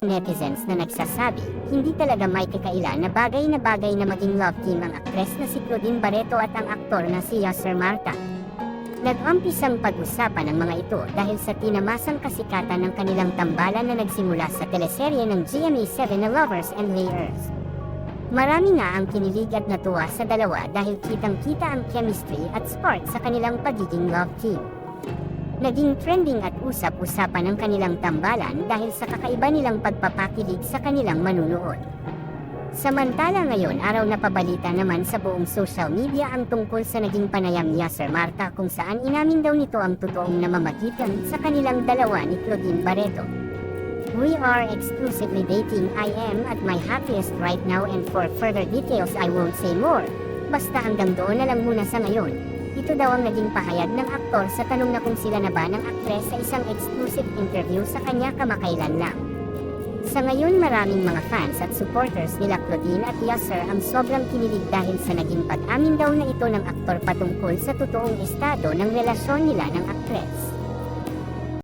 netizens na nagsasabi, hindi talaga may kakailan na bagay na maging love team ang aktres na si Claudine Barreto at ang aktor na si Yasser Marta. Nag-umpisang pag-usapan ng mga ito dahil sa tinamasang kasikatan ng kanilang tambalan na nagsimula sa teleserye ng GMA7 na Lovers and Layers. Marami nga ang kinilig at natuwa sa dalawa dahil kitang-kita ang chemistry at spark sa kanilang pagiging love team. Naging trending at usap-usapan ang kanilang tambalan dahil sa kakaiba nilang pagpapakilig sa kanilang manunood. Samantala ngayon araw na pabalita naman sa buong social media ang tungkol sa naging panayam ni Yasser Marta kung saan inamin daw nito ang totoong namamagitan sa kanilang dalawa ni Claudine Barreto. "We are exclusively dating. I am at my happiest right now and for further details I won't say more. Basta hanggang doon na lang muna sa ngayon." Ito daw ang naging pahayag ng aktor sa tanong na kung sila na ba ng aktres sa isang exclusive interview sa kanya kamakailan lang. Sa ngayon maraming mga fans at supporters nila Claudine at Yasser ang sobrang kinilig dahil sa naging pag-amin daw na ito ng aktor patungkol sa totoong estado ng relasyon nila ng aktres.